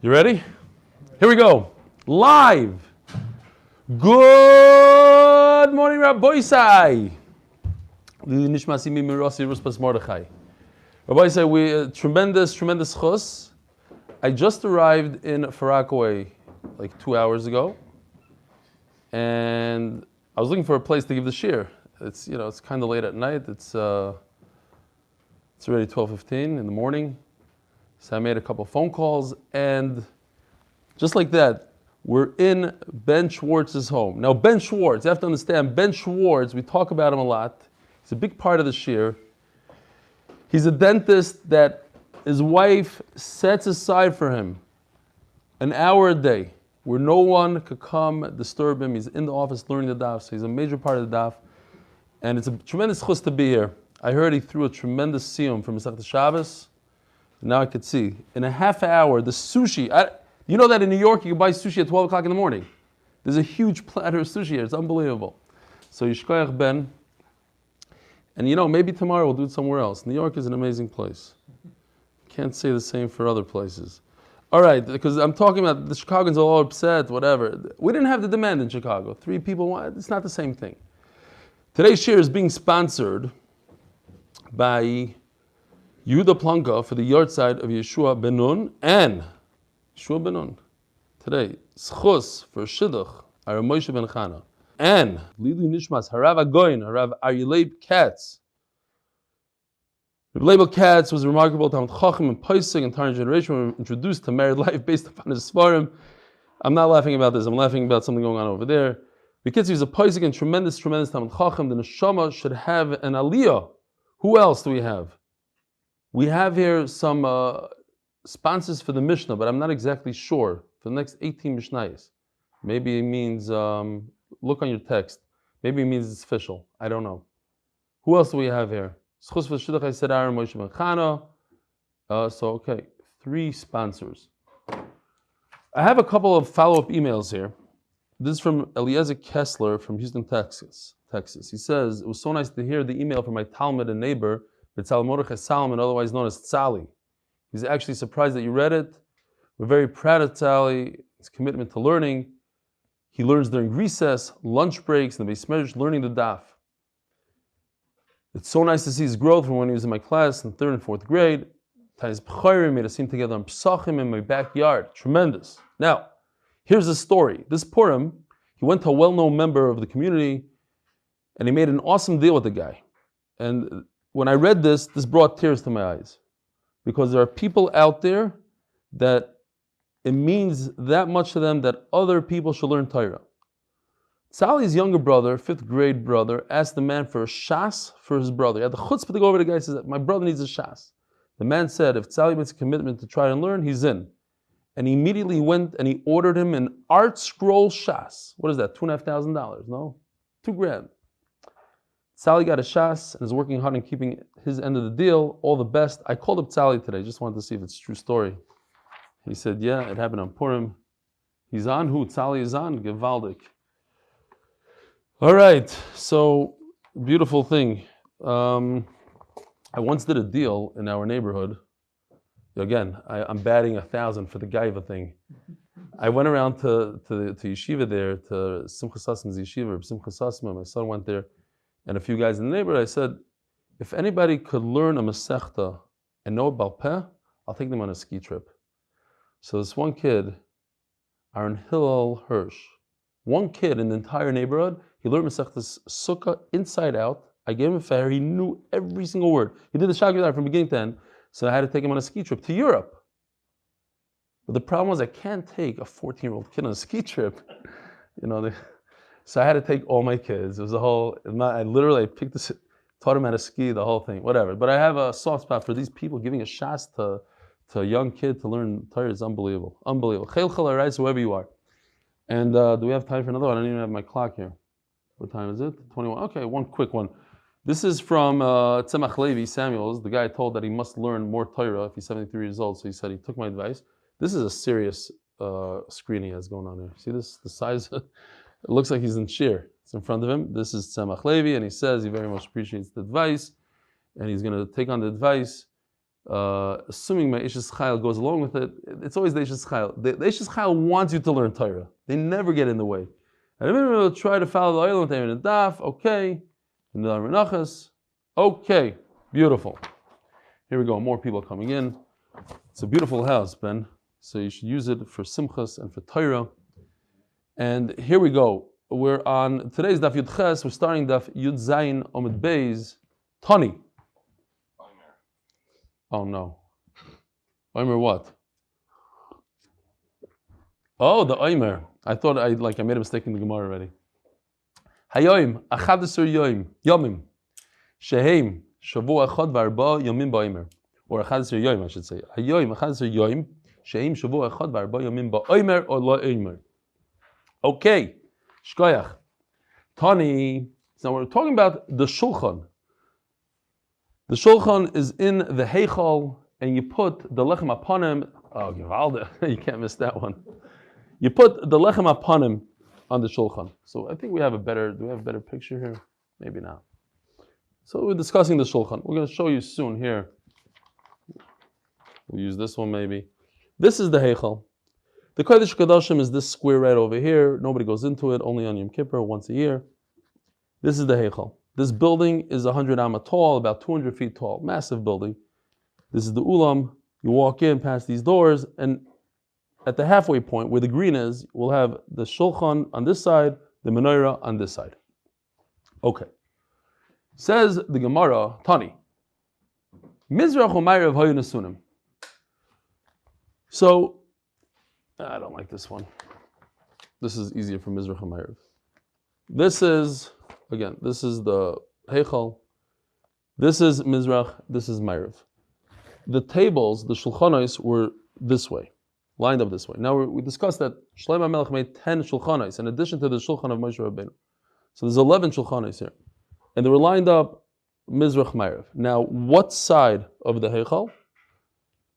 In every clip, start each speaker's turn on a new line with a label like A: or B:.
A: You ready? Here we go. Live. Good morning, Rabbi Isai. Rabbi Isai, we tremendous zchus. I just arrived in Far Rockaway like 2 hours ago, and I was looking for a place to give the shir. It's it's kind of late at night. It's already 12:15 in the morning. So I made a couple phone calls, and just like that, we're in Ben Schwartz's home. Now, Ben Schwartz, you have to understand, Ben Schwartz, we talk about him a lot. He's a big part of the shir. He's a dentist that his wife sets aside for him an hour a day where no one could come disturb him. He's in the office learning the daf, so he's a major part of the daf. And it's a tremendous zchus to be here. I heard he threw a tremendous siyum from Masechet Shabbos. Now I could see. In a half hour, the sushi. You know that in New York you can buy sushi at 12 o'clock in the morning. There's a huge platter of sushi here. It's unbelievable. So Yishkoyach Ben. And maybe tomorrow we'll do it somewhere else. New York is an amazing place. Can't say the same for other places. All right, because I'm talking about the Chicagoans are all upset, whatever. We didn't have the demand in Chicago. 3 people, it's not the same thing. Today's shir is being sponsored by Yehuda Plunka for the Yahrzeit of Yehoshua ben Nun and Yehoshua ben Nun. Today, zchus for shidduch, Rav Moshe ben Chana, and Lili Nishmas, Harav Agoin, Harav Eli Kats. Rabbi Kats was a remarkable Talmid Chacham and Paisig and Tarn generation were introduced to married life based upon his svarim. I'm not laughing about this, I'm laughing about something going on over there. Because he's a Paisig and tremendous Talmid Chacham, the neshama should have an aliyah. Who else do we have? We have here some sponsors for the Mishnah, but I'm not exactly sure. For the next 18 Mishnayos. Maybe it means, look on your text. Maybe it means it's official. I don't know. Who else do we have here? Zchus for shidduch, I said Aaron, Moshe ben Chana. So, 3 sponsors. I have a couple of follow-up emails here. This is from Eliezer Kessler from Houston, Texas. He says, it was so nice to hear the email from my Talmud and neighbor, B'tzal Mordechai Salomon, otherwise known as Tzali. He's actually surprised that you read it. We're very proud of Tzali, his commitment to learning. He learns during recess, lunch breaks, and the Beis Medrash, learning the daf. It's so nice to see his growth from when he was in my class in 3rd and 4th grade. Tai's B'chayrim made us sing together on Psachim in my backyard. Tremendous. Now, here's the story. This Purim, he went to a well-known member of the community, and he made an awesome deal with the guy. And when I read this brought tears to my eyes. Because there are people out there that it means that much to them that other people should learn Torah. Tzali's younger brother, 5th grade brother, asked the man for a shas for his brother. He had the chutzpah to go over to the guy and says, my brother needs a shas. The man said, if Tzali makes a commitment to try and learn, he's in. And he immediately went and he ordered him an art scroll shas. What is that, $2,500, no? $2,000. Tzali got a shas and is working hard on keeping his end of the deal. All the best. I called up Tzali today. Just wanted to see if it's a true story. He said, yeah, it happened on Purim. He's on who? Tzali is on? Gevaldik. All right. So, beautiful thing. I once did a deal in our neighborhood. Again, I'm batting 1,000 for the gaiva thing. I went around to yeshiva there, to Simcha Sasman's yeshiva, Simcha Sasman. My son went there. And a few guys in the neighborhood, I said, if anybody could learn a Masechta and know about Peh, I'll take them on a ski trip. So this one kid, Aaron Hillel Hirsch, one kid in the entire neighborhood, he learned Masechta's Sukkah inside out. I gave him a fare, he knew every single word. He did the Shagridar from beginning to end, so I had to take him on a ski trip to Europe. But the problem was I can't take a 14-year-old kid on a ski trip. So I had to take all my kids. It was a whole, I picked this, taught him how to ski, the whole thing, whatever. But I have a soft spot for these people giving a shas to a young kid to learn Torah. Is unbelievable. Unbelievable. Chel chel arise, whoever you are. And do we have time for another one? I don't even have my clock here. What time is it? 21. Okay, one quick one. This is from Tzemach Levi Samuels, the guy told that he must learn more Torah if he's 73 years old. So he said he took my advice. This is a serious screen he has going on there. See this? The size. It looks like he's in shir. It's in front of him. This is Tzemach Levi, and he says he very much appreciates the advice, and he's going to take on the advice assuming my Ishes Chayil goes along with it, it's always the Ishes Chayil. The Ishes Chayil wants you to learn Torah. They never get in the way. And if will try to follow the Oil with them in the Daf, okay. And the Menachas, okay. Beautiful. Here we go, more people coming in. It's a beautiful house, Ben. So you should use it for Simchas and for Torah. And here we go. We're on today's Daf Yud Ches. We're starting Daf Yud Zayin Amud Beis. Tani. Oh no. Omer what? Oh, the Omer. I thought I made a mistake in the Gemara already. Hayoim, achadesur yoim, yomim, sheheim, shavua echad v'arba yomim ba'omer. Or achadesur yoim, I should say. Hayoim, achadesur yoim, sheheim, shavua echad v'arba yomim ba'omer or la'omer. Okay, shkoyach. Tani. Now we're talking about the shulchan. The shulchan is in the heichal, and you put the lechem upon him. Oh, Givalda, you can't miss that one. You put the lechem upon him on the shulchan. So I think do we have a better picture here? Maybe not. So we're discussing the shulchan. We're going to show you soon here. We'll use this one maybe. This is the heichal. The Kodesh Kodashim is this square right over here. Nobody goes into it, only on Yom Kippur, once a year. This is the heichal. This building is 100 amma tall, about 200 feet tall, massive building. This is the ulam. You walk in past these doors, and at the halfway point where the green is, we'll have the shulchan on this side, the menorah on this side. Okay. Says the Gemara, Tani. Mizrach u'mayrav hayu nesunim. So, I don't like this one. This is easier for Mizrach u'mayrav. This is the heichal. This is Mizrach, this is Mayrav. The tables, the shulchanos, were this way, lined up this way. Now we discussed that Shlomo HaMelech made 10 shulchanos in addition to the shulchan of Moshe Rabbeinu. So there's 11 shulchanos here. And they were lined up Mizrach Mayrav. Now, what side of the heichal?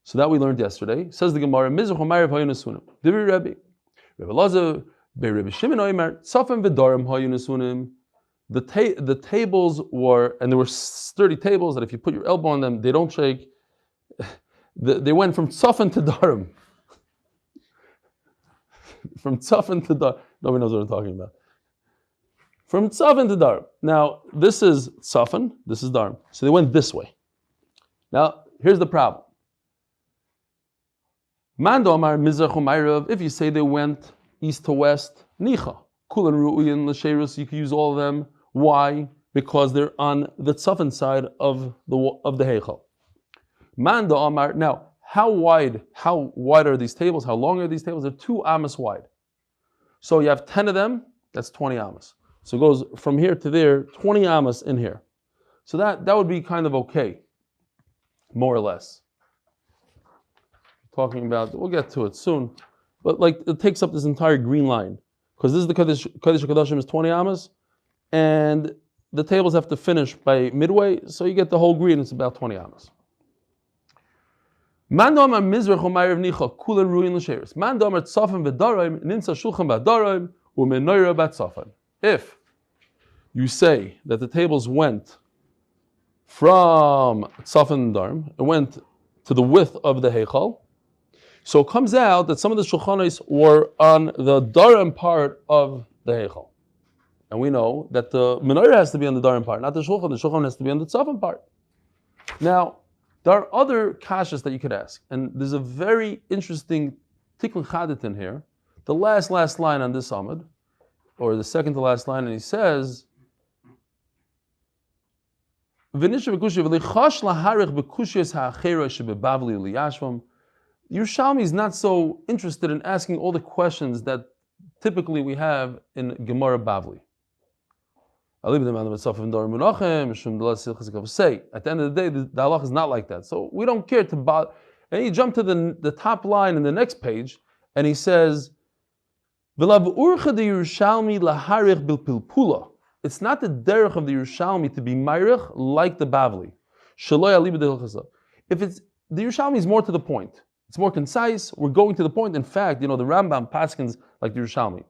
A: So that we learned yesterday. Says the Gemara, Mizrach Mayrav hayu nesunim. Divrei Rebbe. Rebbe Lazar, Rebbe Shimon Omer, Tzafim v'darim hayu nesunim. The tables were, and there were sturdy tables that if you put your elbow on them, they don't shake. They went from tzafin to darim. From tzafin to darim. Nobody knows what I'm talking about. From tzafin to darim. Now, this is tzafin, this is darim. So they went this way. Now, here's the problem. Mando amar mizrach u'mayrav, if you say they went east to west, nicha. Kulan ru'uyin l'sheirus, you can use all of them. Why? Because they're on the tzafin side of the heichal. Manda Amar. Now, how wide are these tables? How long are these tables? They're 2 amas wide. So you have 10 of them. That's 20 amas. So it goes from here to there, 20 amas in here. So that would be kind of okay, more or less. Talking about, we'll get to it soon, but like it takes up this entire green line. Because this is the Kodesh HaKodashim is 20 amas, and the tables have to finish by midway, so you get the whole green, it's about 20 amas. Mandomar Mizrach u'mayrav nicha kulan ruin l'sheres. Mandomar tzafim v'darim ninsa shulchan v'darim u'menorah b'tzafin. If you say that the tables went from tzafin and darim, it went to the width of the heichal, so it comes out that some of the shulchanos were on the darim part of the heichal. And we know that the menorah has to be on the darim part, not the shulchan. The shulchan has to be on the tzafin part. Now, there are other kashas that you could ask. And there's a very interesting tikkun chadit in here. The last line on this Amud, or the second to last line, and he says, Yerushalmi is not so interested in asking all the questions that typically we have in Gemara Bavli. At the end of the day, the halach is not like that. So we don't care to bother. And you jump to the top line in the next page, and he says, it's not the derech of the Yerushalmi to be mayrich like the Bavli. If it's the Yerushalmi is more to the point. It's more concise. We're going to the point. In fact, the Rambam paskins like the Yerushalmi.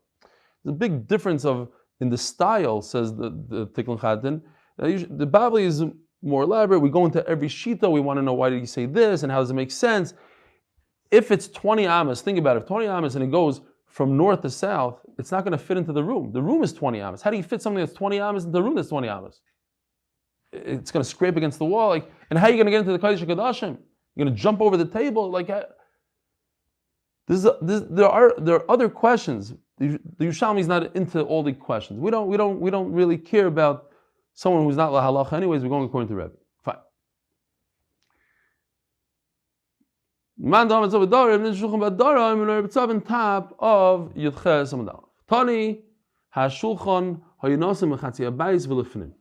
A: There's a big difference in the style, says the Tikkun Chadin. The Bavli is more elaborate. We go into every shita. We want to know why did he say this and how does it make sense. If it's 20 amas, think about it. If 20 amas and it goes from north to south, it's not going to fit into the room. The room is 20 amas. How do you fit something that's 20 amas into the room that's 20 amas? It's going to scrape against the wall. And how are you going to get into the Kodesh HaKodashim? You're going to jump over the table? There are other questions. The Yerushalmi is not into all the questions. We don't really care about someone who's not lahalacha. Anyways, we're going according to Rebbe. Fine. Man dam etzav darim nishulchan badarim and top of yudches Amud Aleph. Tani hashulchan hayinasim mechatzi abayis v'lefnim.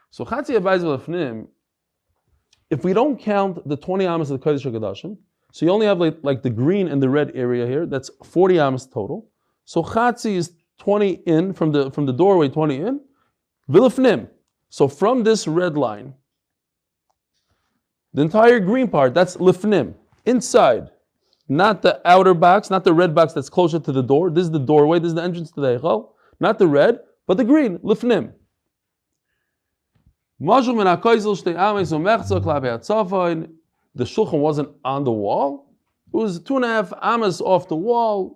A: So chatzi abayis v'lefnim. If we don't count the 20 amas of the Kodesh HaKodashim, so you only have like the green and the red area here. That's 40 amas total. So chatzi is 20 in from the doorway, 20 in. V'lefnim. So from this red line, the entire green part, that's lifnim, inside. Not the outer box, not the red box that's closer to the door. This is the doorway, this is the entrance to the Eichel. Not the red, but the green, lifnim. The shulchan wasn't on the wall. It was 2.5 amas off the wall,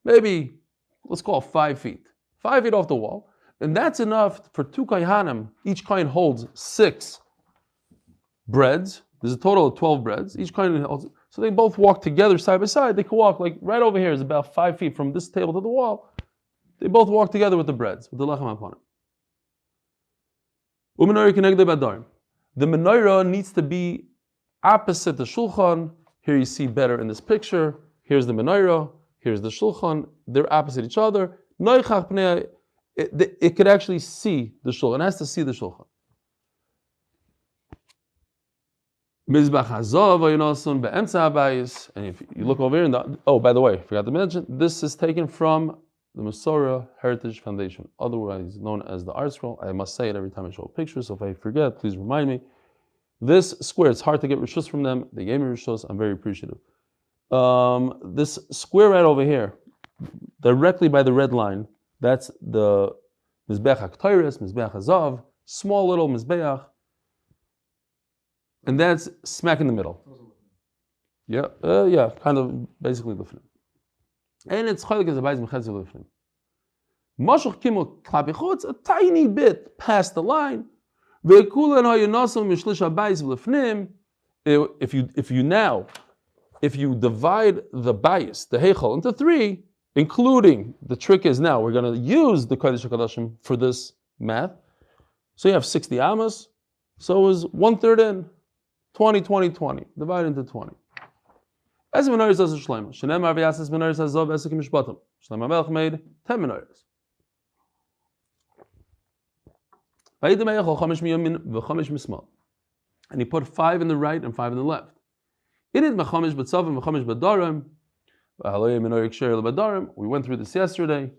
A: maybe, let's call it 5 feet. 5 feet off the wall. And that's enough for 2 kaihanim. Each kain holds 6 breads. There's a total of 12 breads. Each kain holds, so they both walk together side by side. They can walk like right over here is about 5 feet from this table to the wall. They both walk together with the breads, with the lechem upon it. The menorah needs to be opposite the shulchan. Here you see better in this picture. Here's the menorah. Here's the shulchan. They're opposite each other. It could actually see the shulchan. It has to see the shulchan. And if you look over here, by the way, I forgot to mention, this is taken from the Masorah Heritage Foundation, otherwise known as the Art Scroll. I must say it every time I show a picture, so if I forget, please remind me. This square, it's hard to get rishus from them. They gave me rishus. I'm very appreciative. This square right over here, directly by the red line, that's the Mizbeach HaKtoiris, Mizbeach HaZav, small little Mizbeach, and that's smack in the middle. Yeah, kind of basically the and it's chaylik as a bayis mechetzi lifnim. Mashach kimel klapi chutz, a tiny bit past the line. Ve'kulan hayanasam mishlish habayis lifnim. If you divide the bayis, the heichal, into 3, including, the trick is now, we're going to use the Kodesh HaKodashim for this math. So you have 60 amas, so it was 1/3 in, 20, 20, 20, divided into 20. As menorahs as a shleima. Shenemar v'yasas menorahs hazav esek mishpatim. Shlomo Melech made 10 menorahs. Vayidem eichel 5 miyamin v'chamesh mismal. And he put 5 in the right and 5 in the left. Inid mechamesh b'tzavim v'chamesh b'darim. V'haloyeh menorah ksher l'b'darim. We went through this yesterday.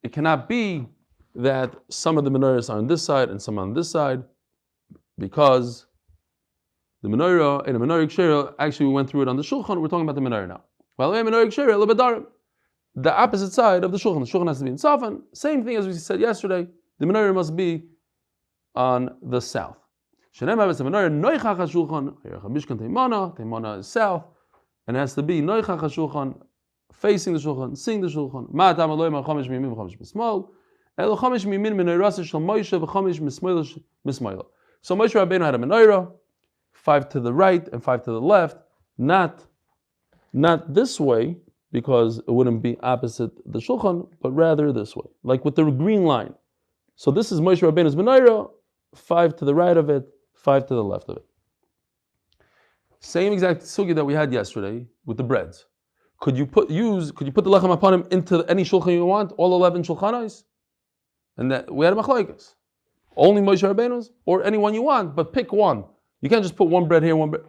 A: It cannot be that some of the menorahs are on this side and some on this side, because the menorah and the menorah ksher, actually we went through it on the shulchan, we're talking about the menorah now. The opposite side of the shulchan. The shulchan has to be in Safan. Same thing as we said yesterday, the menorah must be on the south. Temana is south, and it has to be noichach hashulchan, facing the shulchan, seeing the shulchan. So Moshe Rabbeinu had a menorah, 5 to the right and 5 to the left, not this way, because it wouldn't be opposite the shulchan, but rather this way, like with the green line. So this is Moshe Rabbeinu's menorah, 5 to the right of it, 5 to the left of it. Same exact sugi that we had yesterday with the breads. Could you put the lechem upon him into any shulchan you want, all 11 shulchanos? And that we had a machlokes. Only Moshe Rabbeinu's, or anyone you want, but pick one. You can't just put one bread here, one bread.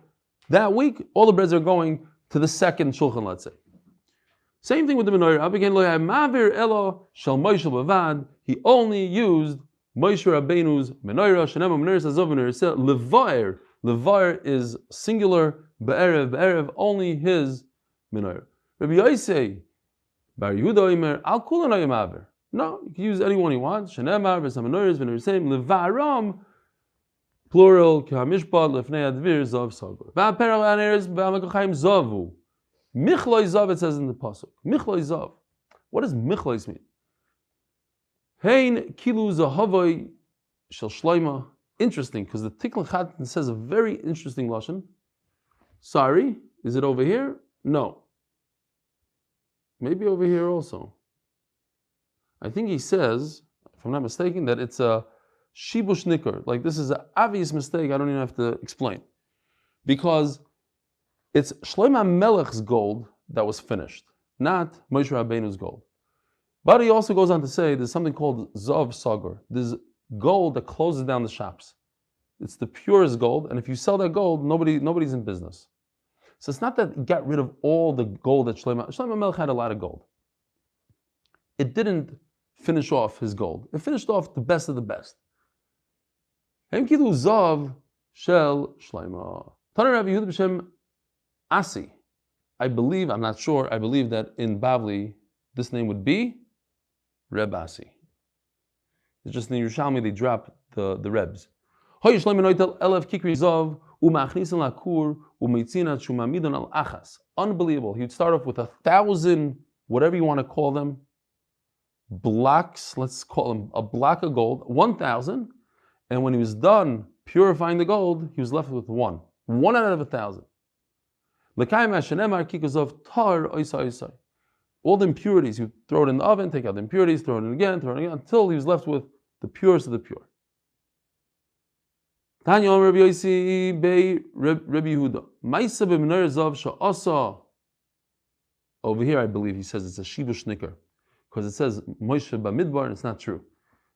A: That week, all the breads are going to the second shulchan, let's say. Same thing with the menorah. He only used Moshe Rabbeinu's menorah. Levair is singular. Be'erev, only his menorah. Rabbi Yosei, Bar Yehuda Omer, al kulan hayamaver. No, you can use anyone you want. Shenemar v'samenorahs v'nerisem levaram. Plural, K'hamishpat lefnei advir zav sagor. V'aperel aneres v'amakochaim zavu. Michloi zav, it says in the pasuk. Michloi zav. What does michlois mean? Hein kilu zahavoi shel shloima. Interesting, because the Tikkun Chatan says a very interesting lashon. Sorry, is it over here? No. Maybe over here also. I think he says, if I'm not mistaken, that it's a shibush nikar. Like this is an obvious mistake. I don't even have to explain, because it's Shlomo Melech's gold that was finished, not Moshe Rabbeinu's gold. But he also goes on to say there's something called zav sagor. There's gold that closes down the shops. It's the purest gold, and if you sell that gold, nobody's in business. So it's not that he got rid of all the gold that Shlomo Melech had a lot of gold. It didn't finish off his gold. It finished off the best of the best. Hem kilu zav shel Shlomo. Tana Rabbi Yehuda b'shem Asi. I believe that in Bavli, this name would be Reb Asi. It's just in Yerushalmi they drop the Rebs. Unbelievable. He would start off with 1,000, whatever you want to call them, blocks, let's call them a block of gold, 1,000, and when he was done purifying the gold, he was left with one out of 1,000. All the impurities, you throw it in the oven, take out the impurities, throw it in again, until he was left with the purest of the pure. Tanya Omer Rabbi Yosi Bei Rabbi Yehuda. Ma'isa b'menor zav she'asa. Over here, I believe he says it's a shibush nikar, because it says Moshe Bamidbar, and it's not true.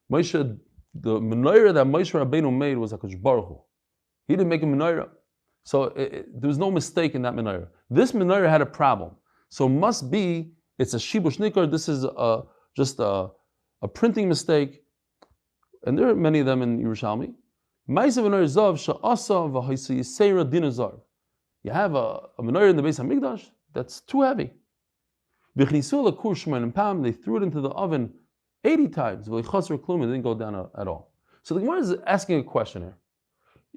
A: Moshe, the menorah that Moshe Rabbeinu made was HaKadosh Baruch Hu. He didn't make a menorah, so there was no mistake in that menorah. This menorah had a problem, so must be it's a shibush nikar. This is just a printing mistake, and there are many of them in Yerushalmi. You have a menorah in the Beis HaMikdash that's too heavy. They threw it into the oven 80 times. It didn't go down at all. So the Gemara is asking a question here.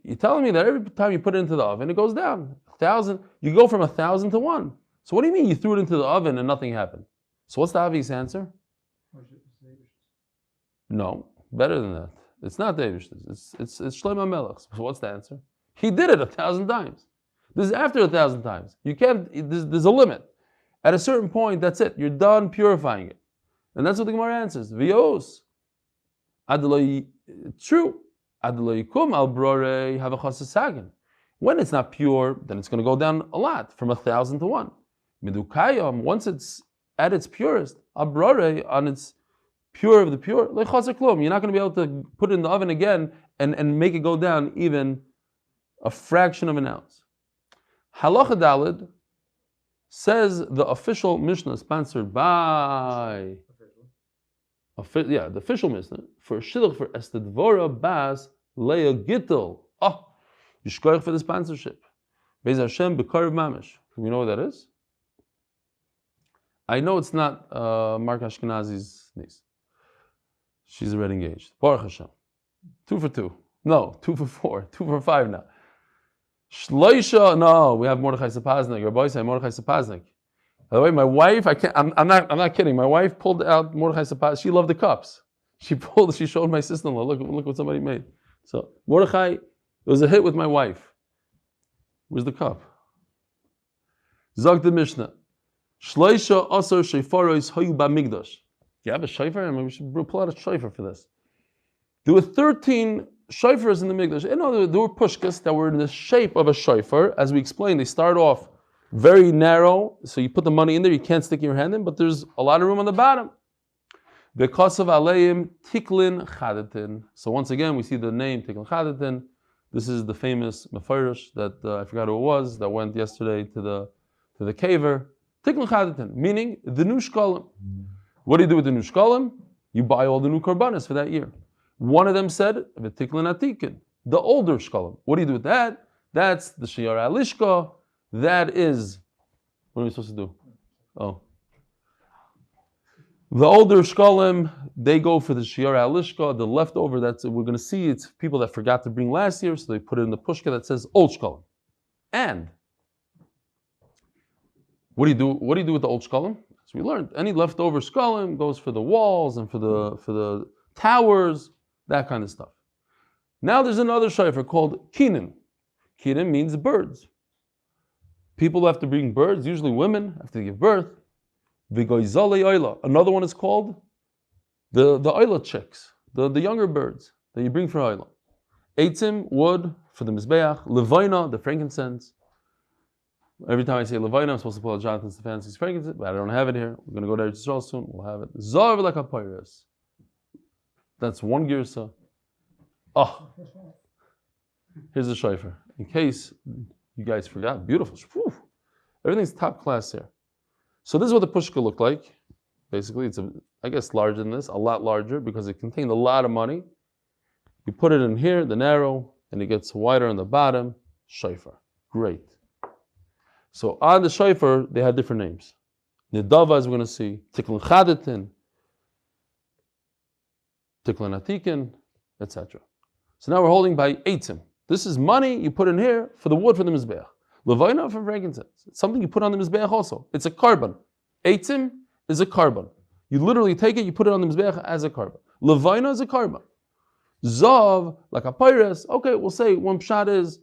A: You're telling me that every time you put it into the oven, it goes down 1,000. You go from 1,000 to 1. So what do you mean you threw it into the oven and nothing happened? So what's the obvious answer? No, better than that. It's not David. It's Shlomo Melech. So what's the answer? He did it 1,000 times. This is after 1,000 times. You can't. There's a limit. At a certain point, that's it. You're done purifying it, and that's what the Gemara answers. Vios. True. When it's not pure, then it's going to go down a lot, from 1,000 to 1. Once it's at its purest, on its pure of the pure, you're not going to be able to put it in the oven again and make it go down even a fraction of an ounce. Halacha Daled says the official Mishnah sponsored by the official Mishnah for shidduch for Esther Bas Leah Gittel. Oh, Yishkoich for the sponsorship. Beis Hashem B'Karev Mamish. We know what that is? I know it's not Mark Ashkenazi's niece. She's already engaged. Baruch Hashem. 2 for 2. No, 2 for 4. 2 for 5 now. Shloisha. No, we have Mordechai Sapaznik. Your boy say Mordechai Sapaznik. By the way, my wife, I'm not kidding. My wife pulled out Mordechai Sapaznik. She loved the cups. She showed my sister-in-law. Look what somebody made. So Mordechai, it was a hit with my wife. Where's the cup? Zog the Mishnah. Shloisha asar sheifaros hayu b'migdash. Do you have a shofar? I mean, we should pull out a shofar for this. There were 13 shofars in the Mikdash. There were pushkas that were in the shape of a shofar. As we explained, they start off very narrow, so you put the money in there, you can't stick your hand in, but there's a lot of room on the bottom. Because of aleim tiklin chadatin. So once again, we see the name tiklin chadatin. This is the famous mefarish that I forgot who it was that went yesterday to the caver. Tiklin chadatin, meaning the new shkalim. What do you do with the new shkalim? You buy all the new korbanos for that year. One of them said, "V'tiklin atikin," the older shkalim. What do you do with that? That's the shiyar alishka. That is, what are we supposed to do? Oh, The older shkalim, they go for the shiur alishka, the leftover. That's we're going to see. It's people that forgot to bring last year, so they put it in the pushka that says old shkalim. And what do you do? What do you do with the old shkalim? So we learned any leftover shkalim goes for the walls and for the towers, that kind of stuff. Now there's another shofar called kinin. Kinin means birds. People have to bring birds. Usually women have to give birth. Another one is called the oila chicks, the younger birds that you bring for oila. Eitzim, wood for the mizbeach. Levina, the frankincense. Every time I say levina, I'm supposed to pull out Jonathan Stefansky's frankincense, but I don't have it here. We're going to go to Israel soon. We'll have it. Zav like a pyrus. That's one girsa. Oh, here's the shofar. In case you guys forgot, beautiful. Whew. Everything's top class here. So this is what the pushka looked like. Basically, it's I guess larger than this, a lot larger because it contained a lot of money. You put it in here, the narrow, and it gets wider on the bottom. Shofar. Great. So on the shofar, they had different names. Nidava, as we're going to see, Tiklin Chadetin, Tiklin Atikin, etc. So now we're holding by eitzim. This is money you put in here for the wood for the mizbeach. Levina for frankincense. It's something you put on the mizbeach also. It's a carbon. Eitzim is a carbon. You literally take it, you put it on the mizbeach as a carbon. Levina is a carbon. Zav, like a pyrus. Okay, we'll say one pshat is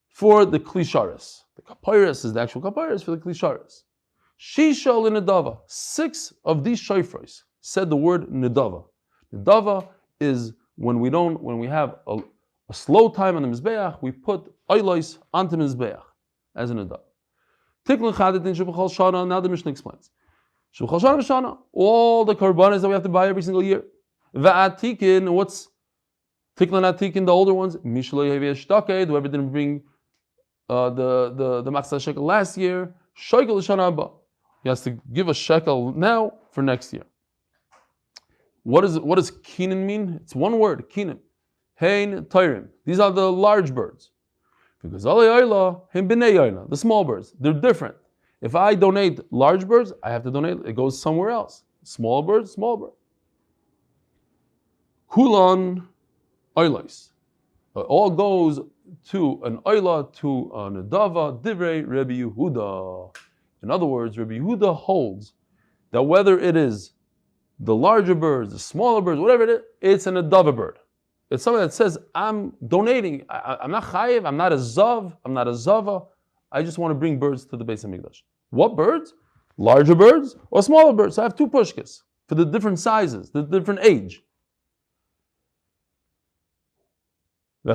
A: for the klisharis. The kapyrus is the actual kapyrus for the klisharis. Shisha l'nedava. 6 of these shofars said the word nedava. Nedava is when we have a slow time on the mizbeach, we put oilos onto mizbeach as an nedava. Tiklin chadetin shebachal shana. Now the Mishnah explains. Shebachal shana v'shana. All the karbanos that we have to buy every single year. Va'atikin. What's tiklin atikin? The older ones. Mishlei hevi ashtake. Whoever didn't bring the matzah shekel last year, shekel l'shana haba. He has to give a shekel now for next year. What does kinin mean? It's one word, kinin. Hein tayrim. These are the large birds. Because the small birds, they're different. If I donate large birds, I have to donate, it goes somewhere else. Small birds, small bird. Kulan oilos. It all goes to an oila, to a nedava, divrei Rabbi Yehuda. In other words, Rabbi Yehuda holds that whether it is the larger birds, the smaller birds, whatever it is, it's an nedava bird. It's something that says, I'm donating. I'm not chayiv, I'm not a zav, I'm not a zava. I just want to bring birds to the Beis HaMikdash. What birds? Larger birds or smaller birds? So I have 2 pushkas for the different sizes, the different age. No.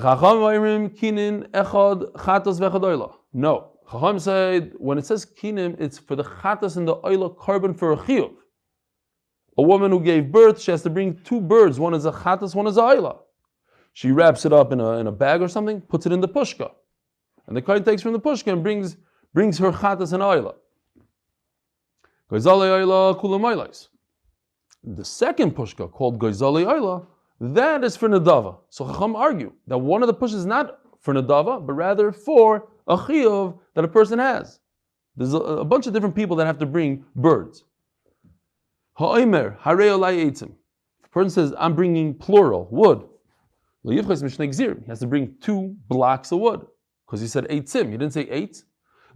A: Chacham said, when it says kinim, it's for the chattas and the oila carbon for a chiyuv. A woman who gave birth, she has to bring 2 birds. One is a chattas, one is a oila. She wraps it up in a bag or something, puts it in the pushka. And the kohen takes from the pushka and brings her chattas and oila. The second pushka, called goizali oila, that is for nedava. So Chacham argue that one of the pushkas is not for nedava, but rather for a chiyuv that a person has. There's a bunch of different people that have to bring birds. Omer, harei olai eitzim. The person says, I'm bringing plural, wood. He has to bring 2 blocks of wood. Because he said eitzim, he didn't say 8.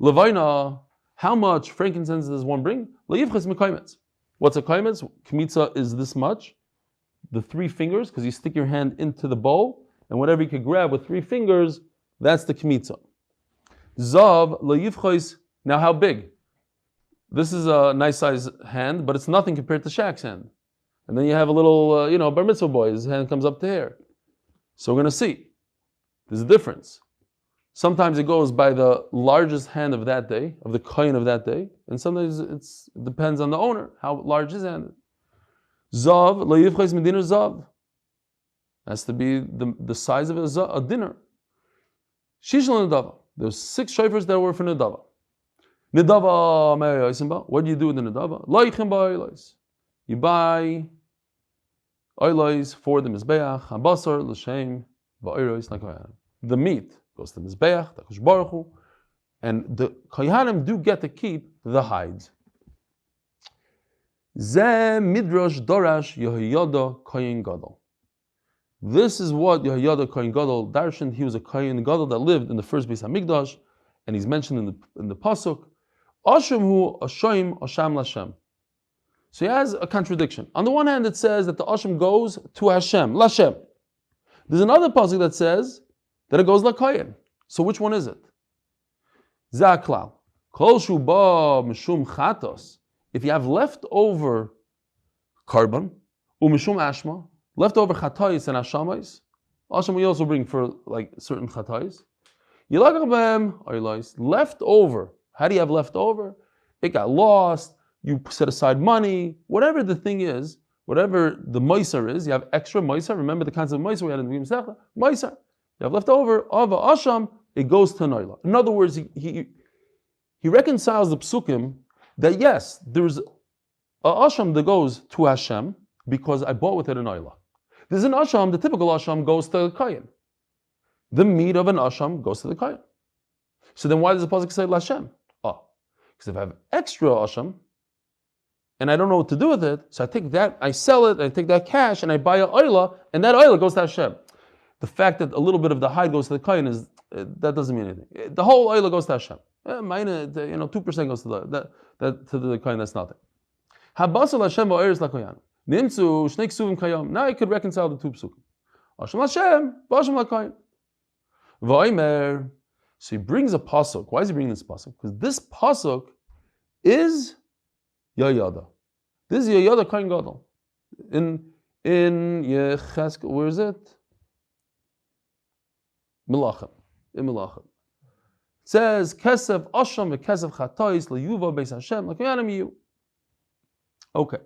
A: Levina, how much frankincense does one bring? What's a kaimetz? Kmitza is this much. The 3 fingers, because you stick your hand into the bowl, and whatever you could grab with 3 fingers, that's the kmitza. Zav le'yivchos. Now how big? This is a nice size hand, but it's nothing compared to Shaq's hand. And then you have a little, bar mitzvah boy, his hand comes up to here. So we're going to see. There's a difference. Sometimes it goes by the largest hand of that day, of the kohen of that day, and sometimes it depends on the owner, how large his hand is. Zav, le'yivchos mediner zav. Has to be the size of a dinner. Shishal nedava. There's 6 shofars that were for nedava. Nedava, what do you do with the nedava? Loichem ba'olos. You buy oilos for the mizbeach, habasar l'shem ba'olos l'kohanim. The meat goes to the mizbeach, the Kosh Baruch Hu, and the kohanim do get to keep the hides. Ze midrash dorash Yehoyada Kohen Gadol. This is what Yehoyada Kohen Gadol darshan. He was a Kohen Gadol that lived in the first Beis Hamikdash, and he's mentioned in the pasuk. Asham hu Asham Asham Lashem. So he has a contradiction. On the one hand, it says that the Asham goes to Hashem, Lashem. There's another pasuk that says that it goes LaKoyen. So which one is it? Zaklal. Kol shu ba mishum chatos. If you have leftover carbon, umishum ashma, leftover chatayis and ashamayis, asham we also bring for like certain chatayis. Leftover. How do you have leftover? It got lost. You set aside money. Whatever the thing is, whatever the moiser is, you have extra moiser. Remember the concept of moiser we had in the Sefer? Moiser. You have leftover of a asham. It goes to noila. In other words, he reconciles the psukim that yes, there's a asham that goes to Hashem because I bought with it an noila. There's an asham. The typical asham goes to the kohen. The meat of an asham goes to the kohen. So then why does the pasuk say Lashem? Oh, because if I have extra asham and I don't know what to do with it, so I take that, I sell it, I take that cash and I buy an oila, and that oila goes to Hashem. The fact that a little bit of the hide goes to the kohen is that doesn't mean anything. The whole oila goes to Hashem. 2% goes to the kohen. That's nothing. Habasal Hashem va'eres lakoyan. Nimtzu shnei ksuvim kayom. Now I could reconcile the two psukim. Hashem Hashem, v'Hashem lakoyan. Omer. So he brings a pasuk. Why is he bringing this pasuk? Because this pasuk is Yayada. This is Yayada Kohen Gadol. In Yecheskel, where is it? Melachim. In Melachim. It says, Kesef Asham v'Kesef Chatayis leYuva Beis Hashem l'Koyanim Yu. Okay.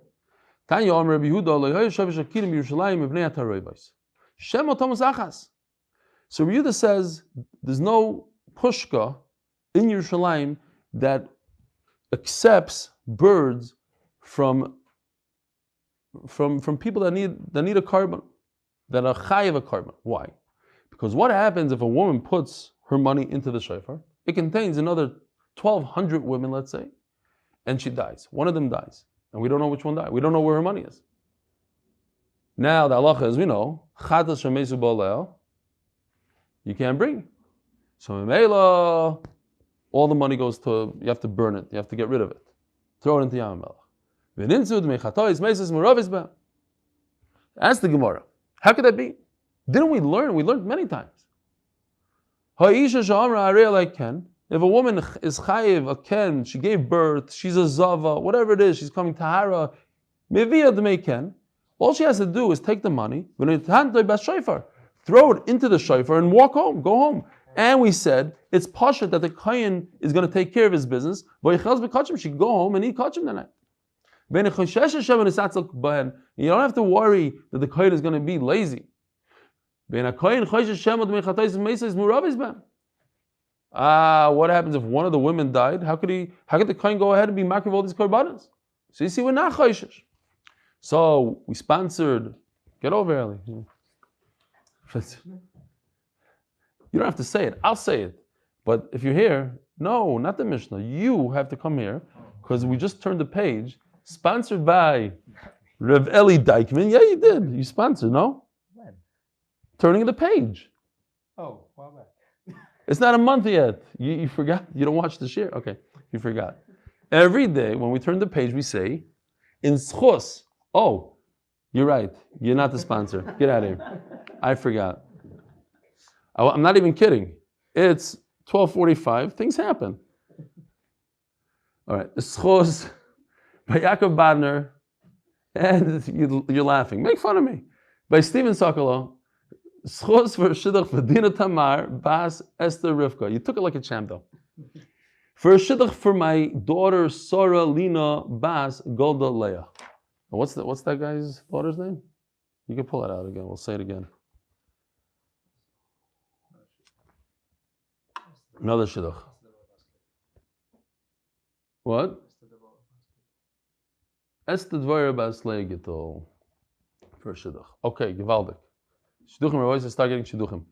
A: Tanya Omer Rabbi Yehuda leYoyeshav Shakirim Yerushalayim Mivnei HaTaroivos. Shem Otam Zachas. So Rabbi Yehuda says there's no pushka in Yerushalayim that accepts birds from people that need a carbon, that are chayiv a carbon. Why? Because what happens if a woman puts her money into the shofar? It contains another 1,200 women, let's say, and she dies. One of them dies, and we don't know which one died. We don't know where her money is. Now the halacha, as we know, chatas shemesu b'aleh, you can't bring. So Mimela, all the money goes to, you have to burn it, you have to get rid of it. Throw it into Yam Melech. Ask the Gemara, how could that be? Didn't we learn? We learned many times. If a woman is chayiv, a ken, she gave birth, she's a zava, whatever it is, she's coming tahara, all she has to do is take the money, throw it into the shofar and walk home, go home. And we said it's pashat that the kohen is going to take care of his business. She can go home and eat kachim the night. You don't have to worry that the kohen is going to be lazy. What happens if one of the women died? How could the kohen go ahead and be makriv all these korbanos? So you see, we're not choishes. So we sponsored. Get over, Eli. You don't have to say it. I'll say it. But if you're here, no, not the Mishnah. You have to come here because we just turned the page. Sponsored by Rev Eli Dykman. Yeah, you did. You sponsored, no? When? Turning the page.
B: Oh, wow, back.
A: It's not a month yet. You forgot? You don't watch the share? Okay, you forgot. Every day when we turn the page, we say, in zchus. Oh, you're right. You're not the sponsor. Get out of here. I forgot. I'm not even kidding. It's 12:45. Things happen. All right. Zchus by Yaakov Badner, and you're laughing. Make fun of me. By Stephen Sokolow. Zchus for shidduch for Dina Tamar, Bas Esther Rivka. You took it like a champ, though. For a shidduch for my daughter Sarah, Leena, Bas Golda, Leah. What's that guy's daughter's name? You can pull it out again. We'll say it again. Another shidduch. What? Esther Rivka Bas Leah Gittel. For a shidduch. Okay, gewaldig. Shidduchim are always start getting shidduchim.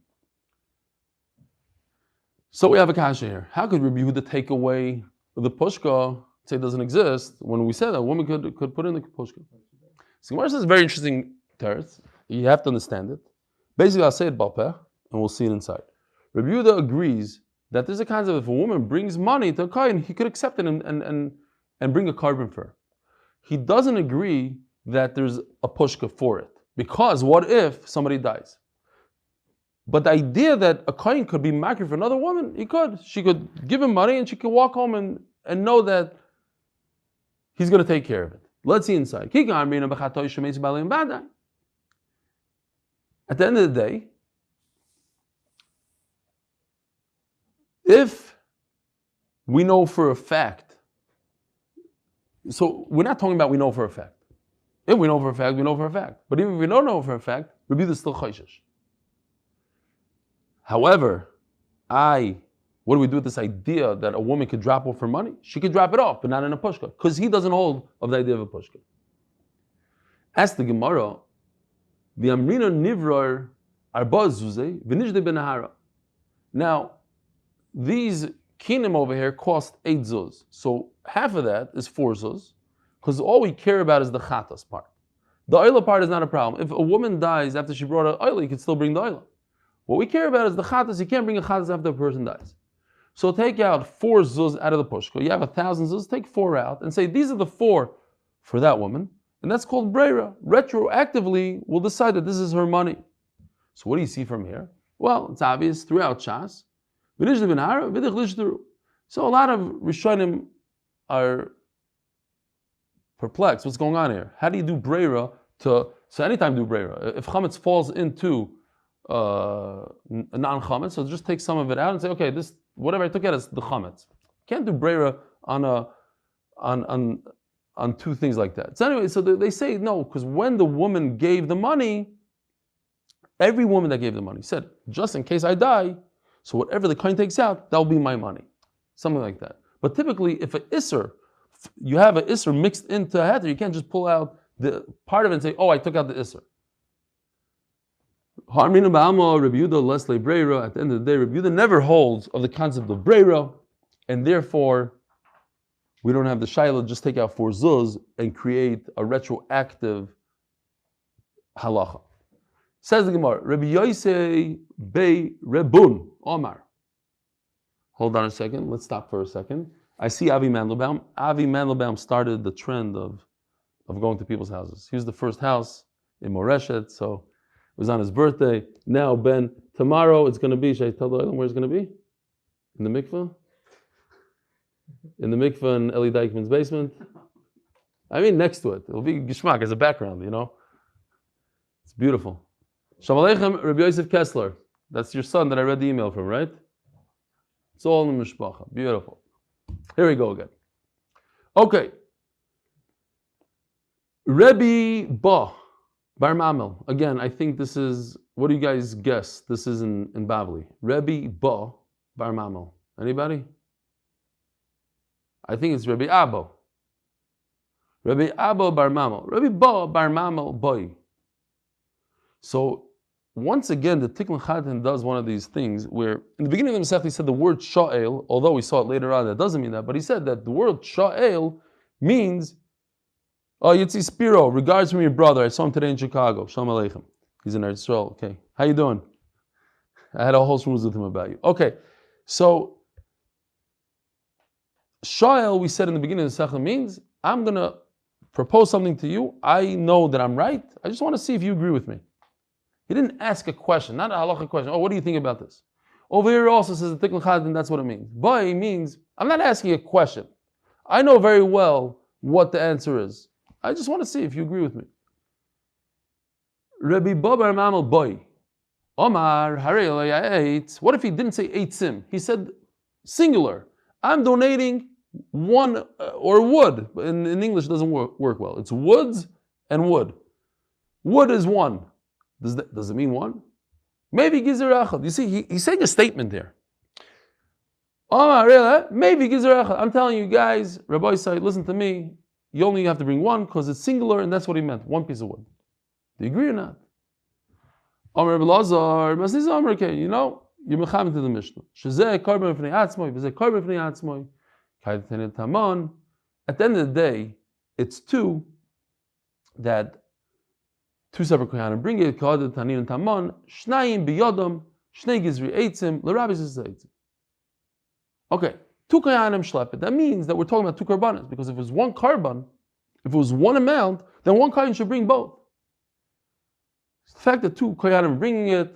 A: So we have a kasha here. How could Rabbi Yehuda take away the pushka say it doesn't exist, when we said that a woman could put in the pushka. So Gemara says very interesting teretz. You have to understand it. Basically, I'll say it balpeh, and we'll see it inside. Rabbi Yehuda agrees that there's a concept if a woman brings money to a kohen, he could accept it and bring a carbon for her. He doesn't agree that there's a pushka for it. Because what if somebody dies? But the idea that a kohen could be makir for another woman, he could. She could give him money and she could walk home and know that he's going to take care of it. Let's see inside. At the end of the day, if we know for a fact, so we're not talking about we know for a fact. If we know for a fact, we know for a fact. But even if we don't know for a fact, Rabbi Yehuda is still chayshish. However, what do we do with this idea that a woman could drop off her money? She could drop it off, but not in a pushka, because he doesn't hold of the idea of a pushka. Ask the Gemara, the Amrina Nivrar Arba Zuzeh V'nijde Benahara. Now, these kinim over here cost 8 zuz. So half of that is 4 zuz, because all we care about is the chatas part. The oila part is not a problem. If a woman dies after she brought an oila, you can still bring the oila. What we care about is the chatas. You can't bring a chatas after a person dies. So take out 4 zuz out of the pushka. You have 1,000 zuz, take 4 out and say these are the 4 for that woman. And that's called breira. Retroactively, we'll decide that this is her money. So what do you see from here? Well, it's obvious throughout Shas. So a lot of Rishonim are perplexed. What's going on here? How do you do breira so anytime do breira. If chametz falls into a non-chametz, so just take some of it out and say, okay, this whatever I took out is the chametz. Can't do breira on two things like that. So anyway, so they say no, because when the woman gave the money, every woman that gave the money said, just in case I die, so whatever the kohen takes out, that will be my money. Something like that. But typically, if you have an isser mixed into a heter, you can't just pull out the part of it and say, oh, I took out the isser. At the end of the day, Rabbi Yehuda never holds of the concept of breira, and therefore, we don't have the shaila, just take out 4 zuz and create a retroactive halacha. Says the Gemara, Rabbi Yosei Bei Rebun, Omer. Hold on a second, let's stop for a second. I see Avi Mandelbaum. Avi Mandelbaum started the trend of going to people's houses. He was the first house in Moreshet, so it was on his birthday. Now, Ben, tomorrow it's going to be, should I tell the where it's going to be? In the mikveh? In the mikveh in Eli Dykman's basement? I mean, next to it. It'll be Gishmak as a background, you know? It's beautiful. Shalom Aleichem, Rabbi Yosef Kessler. That's your son that I read the email from, right? It's all in the mishpacha. Beautiful. Here we go again. Okay. Rebbe Bar Mamel. Again, I think this is, what do you guys guess? This is in Bavli. Rebbe Bar Mamel. Anybody? I think it's Rebbe Abba. Rebbe Abba Bar Mamel. Rebbe Bar Mamel Boy. So, once again, the Tikkun Chatan does one of these things where, in the beginning of the Masech, he said the word Sha'el, although we saw it later on, that doesn't mean that, but he said that the word Sha'el means, oh, Yitzi Spiro, regards from your brother. I saw him today in Chicago. Shalom Aleichem. He's in Eretz Yisrael. Okay. How you doing? I had a whole shmooze with him about you. Okay. So, Sha'el, we said in the beginning of the Masech, means, I'm going to propose something to you. I know that I'm right. I just want to see if you agree with me. He didn't ask a question, not a halacha question. Oh, what do you think about this? Over here also says the Tikkun Chatan, that's what it means. Bai means, I'm not asking a question. I know very well what the answer is. I just want to see if you agree with me. Rabbi Babar Mamal Bai. Omar, what if he didn't say eitzim? He said singular. I'm donating one, or wood. In English it doesn't work well. It's woods and wood. Wood is one. Does it mean one? Maybe gizer echad. You see, he's saying a statement there. Maybe gizer echad. I'm telling you guys, Rabbi said, listen to me. You only have to bring one because it's singular, and that's what he meant. One piece of wood. Do you agree or not? Omer Belazar, Masniz Omer, okay, you know, you're mechamed to the Mishnah. Shezeh korban v'nei atzmoi, v'zeh korban v'nei atzmoi. Dina Tamar, at the end of the day, it's two separate kohanim bring it. Dina Tamar, shnayim biyodam, shnei gizri eitzim, l'rabis eitzim. Okay, two kohanim schlepp it. That means that we're talking about two karbanos, because if it was one karban, if it was one amount, then one kohen should bring both. The fact that two kohanim are bringing it,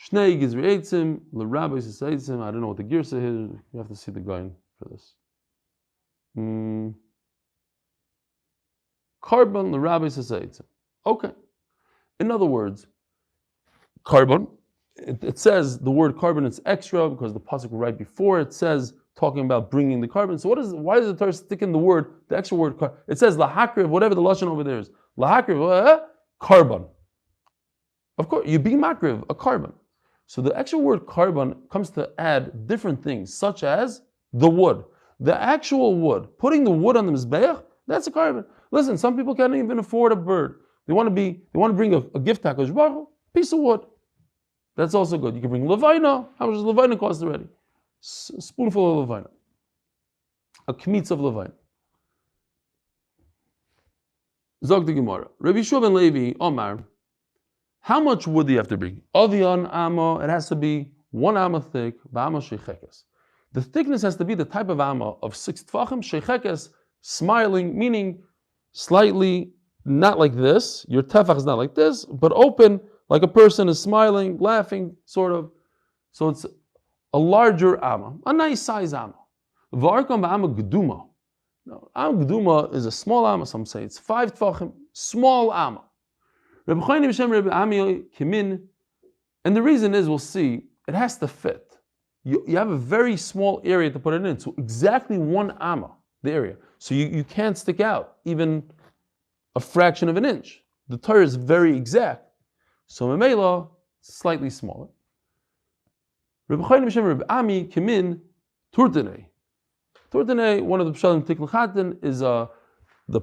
A: shnei gizri eitzim, l'rabis eitzim. I don't know what the girsa is. You have to see the guy for this. Carbon l'rabis eitzim. Okay. In other words, carbon. It says the word carbon. It's extra because the pasuk right before it says talking about bringing the carbon. So why does the Torah stick in the extra word? It says lahakriv, whatever the lashon over there is. Lahakriv, carbon. Of course, you be makriv, a carbon. So the extra word carbon comes to add different things, such as the wood. The actual wood, putting the wood on the mizbeach, that's a carbon. Listen, some people can't even afford a bird. They want to bring a gift package, piece of wood. That's also good. You can bring levina. How much does levina cost already? A spoonful of levina. A kmitz of levina. Zog the Gemara. Rabbi Yeshua ben Levi, Omer, how much wood do you have to bring? Avion amo, it has to be 1 amma thick, ba'ama sheichekes. The thickness has to be the type of amma of 6 tfachim, sheichekes, smiling, meaning slightly not like this. Your tefach is not like this, but open, like a person is smiling, laughing, sort of. So it's a larger amma, a nice size amma. V'arkam ba'ama geduma. No, amma geduma is a small amma. Some say it's 5 tfachim, small amma. And the reason is, we'll see, it has to fit. You have a very small area to put it in, so exactly 1 amma, the area. So you can't stick out even a fraction of an inch. The Torah is very exact. So Memela, slightly smaller. Rabbi Chaim B'Shem Rabbi Ami came in Turtene. Turtene, one of the Pshalim Tikl Chatin, is the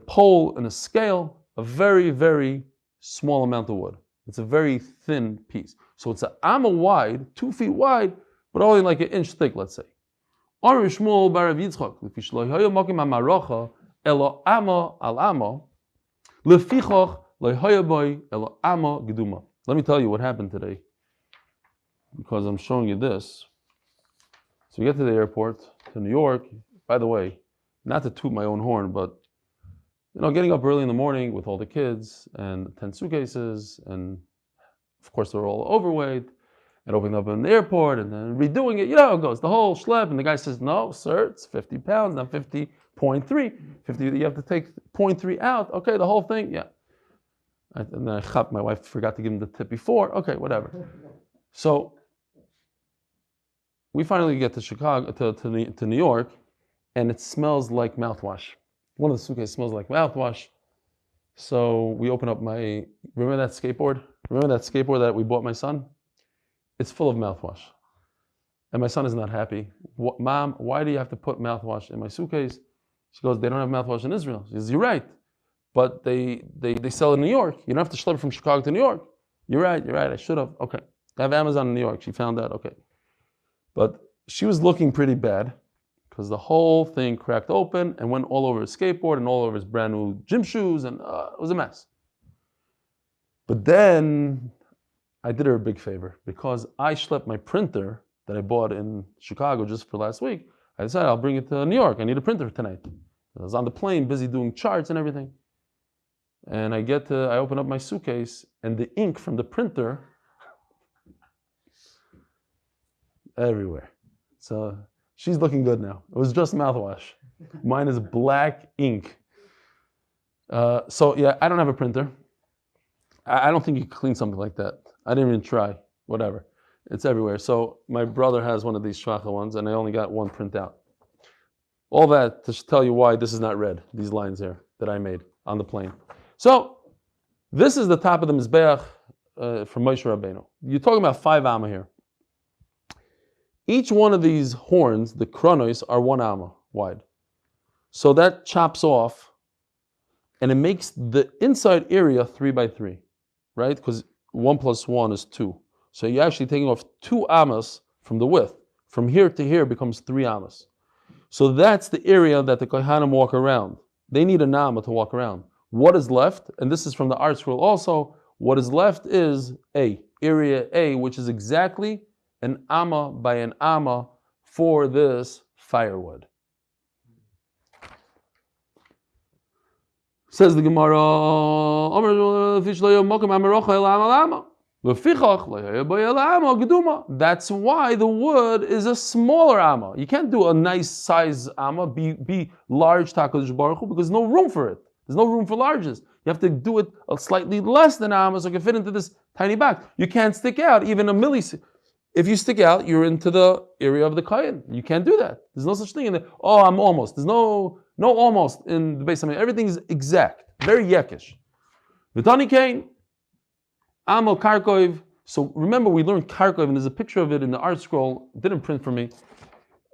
A: pole and a scale, a very, very small amount of wood. It's a very thin piece. So it's an amma wide, 2 feet wide, but only like 1 inch thick, let's say. Omer Shmuel bar Rav Yitzchak, lefi shelo hayo mokim hamarocha elo amma al amma, lefichach lo hayo boy elo amma geduma. Let me tell you what happened today, because I'm showing you this. So we get to the airport, to New York. By the way, not to toot my own horn, but getting up early in the morning with all the kids and 10 suitcases, and of course they're all overweight, and opening up in the airport and then redoing it. You know how it goes, the whole schlep, and the guy says, no, sir, it's 50 pounds, not 50.3. 50, you have to take 0.3 out. Okay, the whole thing, yeah. And then my wife forgot to give him the tip before. Okay, whatever. So we finally get to Chicago, to New York, and it smells like mouthwash. One of the suitcases smells like mouthwash. So we open up remember that skateboard? Remember that skateboard that we bought my son? It's full of mouthwash. And my son is not happy. Mom, why do you have to put mouthwash in my suitcase? She goes, they don't have mouthwash in Israel. She says, you're right. But they sell it in New York. You don't have to schlep it from Chicago to New York. You're right, I should have. Okay. They have Amazon in New York. She found that, okay. But she was looking pretty bad, because the whole thing cracked open and went all over his skateboard and all over his brand new gym shoes, and it was a mess. But then I did her a big favor, because I schlepped my printer that I bought in Chicago just for last week. I decided I'll bring it to New York. I need a printer tonight. I was on the plane, busy doing charts and everything. And I open up my suitcase, and the ink from the printer everywhere. So she's looking good now. It was just mouthwash. Mine is black ink. So yeah, I don't have a printer. I don't think you can clean something like that. I didn't even try. Whatever. It's everywhere. So my brother has one of these shvacha ones, and I only got one printout. All that to tell you why this is not red, these lines here that I made on the plane. So this is the top of the Mizbeach from Moshe Rabbeinu. You're talking about 5 amma here. Each one of these horns, the kronos, are 1 amma wide. So that chops off, and it makes the inside area 3 by 3, right? Because 1 plus 1 is 2. So you're actually taking off 2 ammas from the width. From here to here becomes 3 ammas. So that's the area that the Kohanim walk around. They need an amma to walk around. What is left, and this is from the art scroll also, what is left is area A, which is exactly an amma by an amma for this firewood. Says the Gemara, that's why the wood is a smaller amma. You can't do a nice size amma, be large Takadosh Baruch Hu, because there's no room for it. There's no room for larges. You have to do it a slightly less than amma so it can fit into this tiny box. You can't stick out even a millisecond. If you stick out, you're into the area of the Kayan. You can't do that. There's no such thing in there. Oh, I'm almost. There's no almost in the base. I mean, everything is exact. Very yekish. V'tani kain, amo karkov. So remember, we learned karkov, and there's a picture of it in the art scroll. It didn't print for me.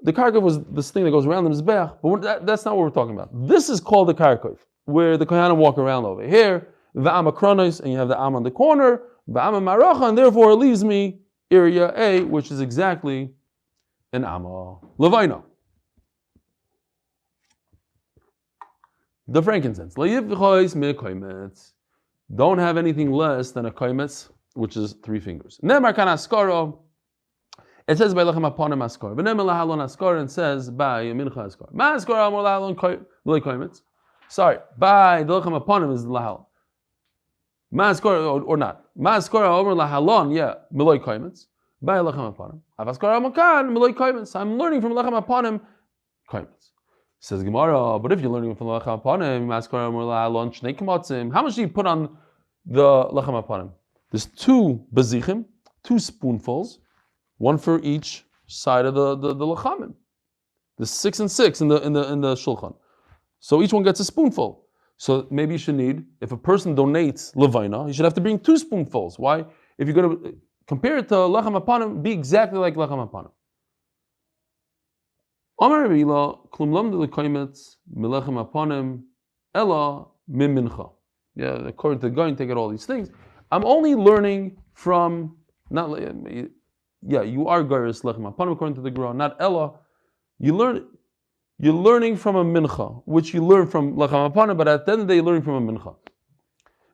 A: The karkov was this thing that goes around the mizbeach, but that's not what we're talking about. This is called the karkov, where the kohanim walk around over here. V'ama kronos, and you have the am on the corner. V'ama maracha, and therefore it leaves me area A, which is exactly an amma. Levaino. The frankincense. Don't have anything less than a kaimetz, which is 3 fingers. Nemar kan askaro. It says by lechem aponim askar. V'nemar lahalon askar, and says by mincha askar. Ma askar amor lahalon kaimetz. Sorry, by the lechem aponim is lahal. Ma askar or not. Ma askar amor lahalon, yeah, miloi kaimetz. By lechem aponim. Avaskar amor kan miloi kaimetz. I'm learning from lechem aponim kaimetz. Says Gemara, but if you're learning from lechem aponim, askar amor lahalon shnei kamatzim. How much do you put on the lechem aponim? There's 2 bezichim, 2 spoonfuls, 1 for each side of the lechamim. There's 6 and 6 in the shulchan. So each one gets a spoonful. So maybe you should need, if a person donates levaina, you should have to bring 2 spoonfuls. Why? If you're going to compare it to lechem aponim, be exactly like lechem aponim. Omer Eli klum lamdu lekaimetz melechem aponim ella mimincha. Yeah, according to the guy, take out all these things. I'm only learning from, not, yeah, you are garis lechem aponim according to the Gemara, not ella. You're learning from a mincha, which you learn from lechem aponim, but at the end of the day, you're learning from a mincha.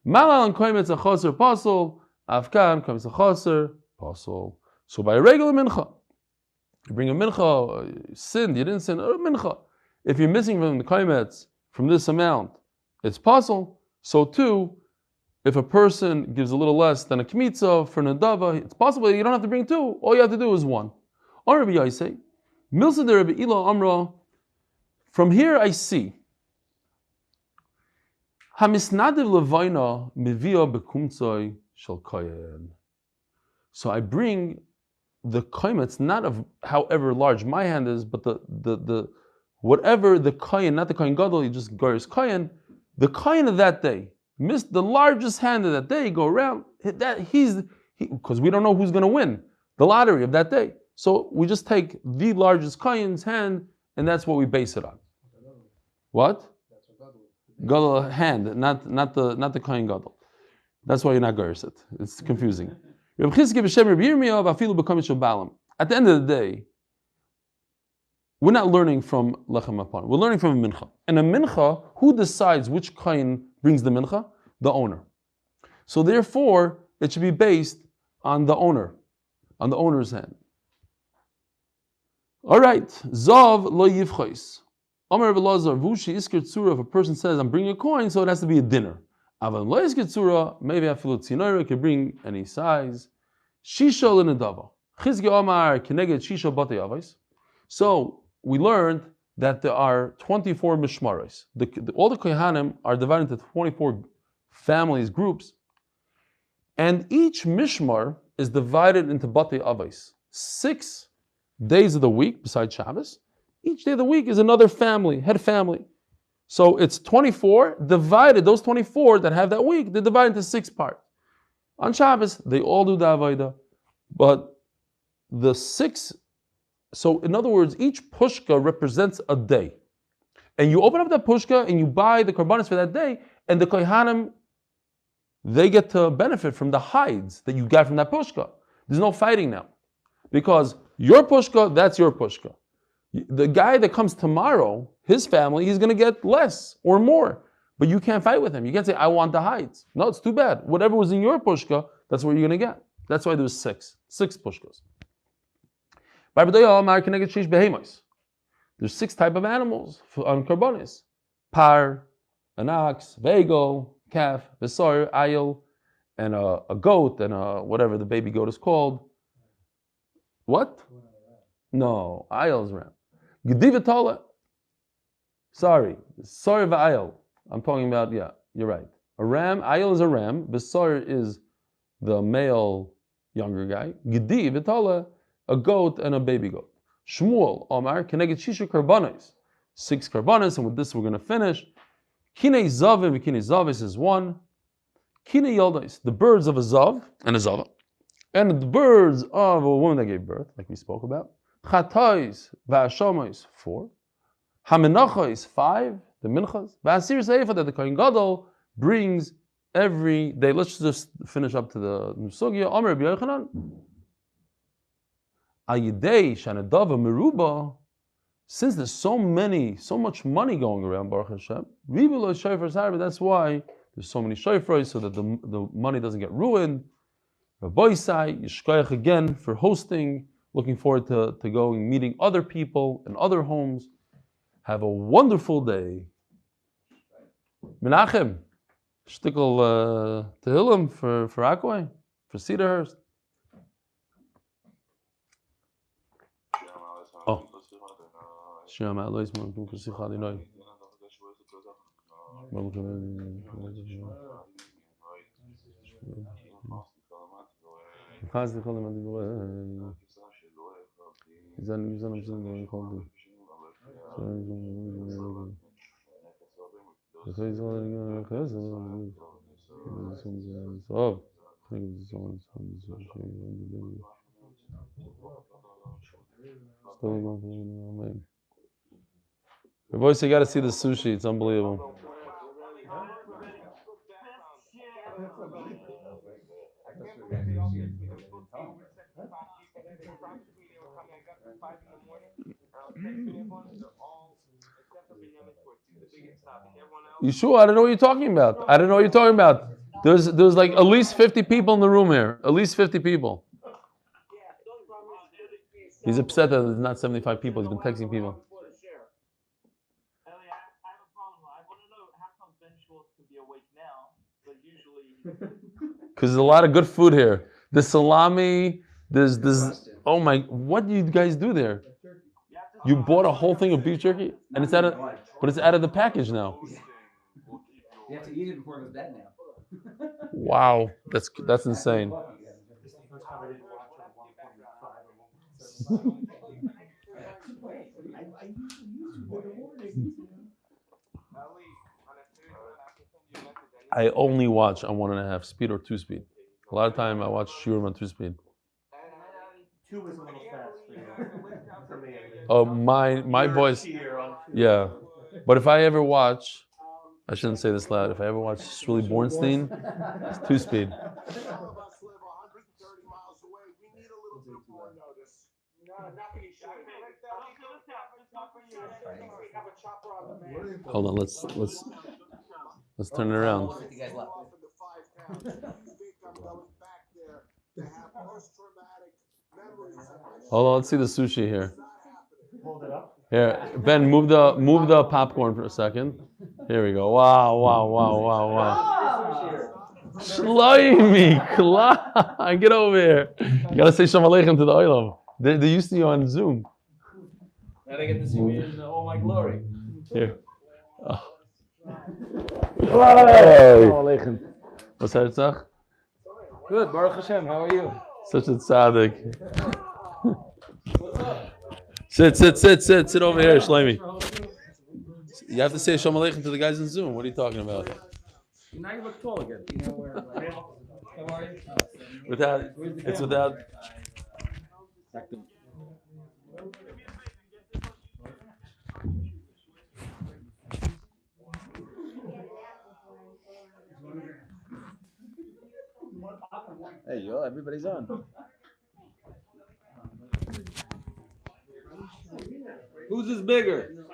A: Malal and kaimetz achaser pasol, afkan kaimetz achaser pasol. So by a regular mincha, you bring a mincha, you sinned, you didn't sin, or a mincha. If you're missing from the kaimetz, from this amount, it's pasol. So too, if a person gives a little less than a kmitza for nadava, it's possible you don't have to bring 2. All you have to do is 1. Or Rabbi Yosei, Milsa de Rabbi Eli Amra. From here I see Hamisnadiv levaina mivia bekumtzoi shel kohen. So I bring the kaimetz, not of however large my hand is, but the whatever the kohen, not the kohen gadol, you just garis kohen, the kohen of that day, the largest hand of that day, go around that because we don't know who's going to win the lottery of that day. So we just take the largest kohen's hand, and that's what we base it on. What? Gadol hand, not the kohen gadol. That's why you're not garis it. It's confusing. At the end of the day, we're not learning from lechem aponim. We're learning from a mincha. And a mincha, who decides which kohen brings the mincha? The owner. So therefore, it should be based on the owner, on the owner's hand. All right. Zav lo yivchos. Omer v'lazar vushi isker tzura. If a person says, I'm bringing a coin, so it has to be a dinner. Aval lo isker tzura, maybe afilu tzinoira, can bring any size. Shisha l'nedava. Chizki Omar keneged shisha batei avos. So we learned that there are 24 mishmaros. All the kohanim are divided into 24 families, groups, and each mishmar is divided into batei avos. 6 days of the week, besides Shabbos, each day of the week is another family, head family. So it's 24 divided, those 24 that have that week, they're divided into 6 parts. On Shabbos, they all do the avodah, but the 6, so in other words, each pushka represents a day. And you open up that pushka and you buy the karbanos for that day, and the kohanim, they get to benefit from the hides that you got from that pushka. There's no fighting now. Because your pushka, that's your pushka. The guy that comes tomorrow, his family, he's going to get less or more. But you can't fight with him. You can't say, I want the height. No, it's too bad. Whatever was in your pushka, that's what you're going to get. That's why there's six pushkas. There's 6 types of animals on karbonis. Par, an ox, vegel, calf, vesor, ayil, and a goat, and whatever the baby goat is called. What? No, ayil is ram. Gedivatala. Sorry, sorry v'ayil. I'm talking about, yeah, you're right. A ram, ayil is a ram, vesor is the male younger guy. Gedi v'tala, a goat and a baby goat. Shmuel, Omer, keneged shisha karbanos. 6 karbanos, and with this we're going to finish. Kinei zavim, kinei zavis is 1. Kinei yoldos, the birds of a zav and a zava. And the birds of a woman that gave birth, like we spoke about. Chatois, v'ashomois, 4. Hamenachos, 5, the minchas. V'asir seifa, that the Kohen Gadol brings every day. Let's just finish up to the Nusugya. Omer b'yochanan. Ayidei shanadava meruba. Since there's so much money going around, Baruch Hashem, that's why there's so many shofars, so that the money doesn't get ruined. Rabbi Isai, Yishkoyach again for hosting. Looking forward to going, meeting other people in other homes. Have a wonderful day. Menachem, shtickle Tehillim for Akkway, for Cedarhurst. Oh. Shema Elois Malkum Kusicha Dinoi. Chaz the Kolim Adiboy. Zan Golda. Your voice, you got to see the sushi. It's unbelievable. You sure? I don't know what you're talking about. I don't know what you're talking about. There's like at least 50 people in the room here. At least 50 people. He's upset that there's not 75 people. He's been texting people. Because there's a lot of good food here. The salami, there's oh my, what do you guys do there? You bought a whole thing of beef jerky, and it's out of the package now.
B: You have to eat it before it goes bad now.
A: Wow, that's insane. I only watch on 1.5 speed or 2 speed. A lot of time I watch Shurim on 2 speed.
C: 2 is a little fast for me.
A: Oh, my voice. Yeah, but if I ever watch, I shouldn't say this loud. If I ever watch Shmuley Bornstein, it's 2 speed. Hold on, let's turn it around. Hold on, let's see the sushi here.
C: Hold it up.
A: Here, Ben, move the popcorn for a second. Here we go. Wow. Shloimi, Kla, get over here. You gotta say Shalom Aleichem to the Olam. They used to you on Zoom.
B: Now they get to see me in all my glory.
A: Here.
C: Aleichem.
A: What's that, Tzach?
B: Good, Baruch Hashem. How are you?
A: Such a tzaddik. Sit over here, Shloimi. You have to say Shalom Aleichem to the guys in Zoom. What are you talking about?
B: Now you look tall again. How are you?
A: Without.
B: Hey, yo, everybody's on.
D: Whose is bigger?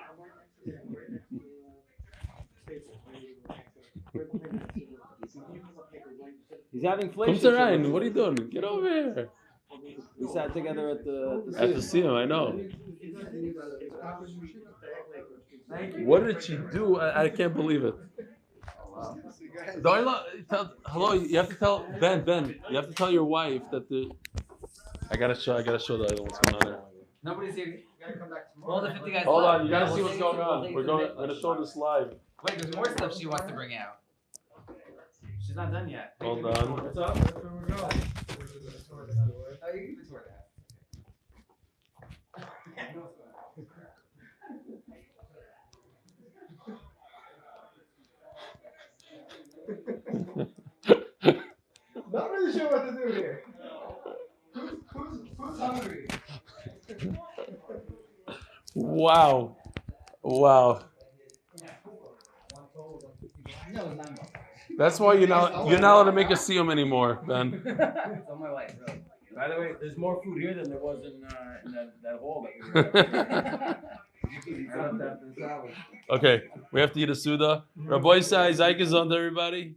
D: He's having
A: Come
D: flesh.
A: to Ryan. What are you doing? Get over here.
D: We sat together at the
A: At the Siyum, I know. What did she do? I can't believe it. Hello, you have to tell Ben. You have to tell your wife that the. I gotta show the other what's going on there.
B: Nobody's here. You gotta come back tomorrow. All the 50 guys
A: Hold
B: left.
A: on, you gotta see what's going on. We're gonna show this live.
B: Wait, there's more stuff she wants to bring out. She's not done yet.
A: Hold on.
B: What's up? That's where we're going. Oh, you can tour that. I know what's going on. Not really sure what to do here. Who's hungry?
A: Wow. That's why you're not allowed to make a Siyum anymore, Ben.
B: It's on my life, really.
D: By the way, there's more food here than there was in that hall that you were.
A: Okay, we have to eat a Suda. Rabbi Sai, Zaykas on everybody.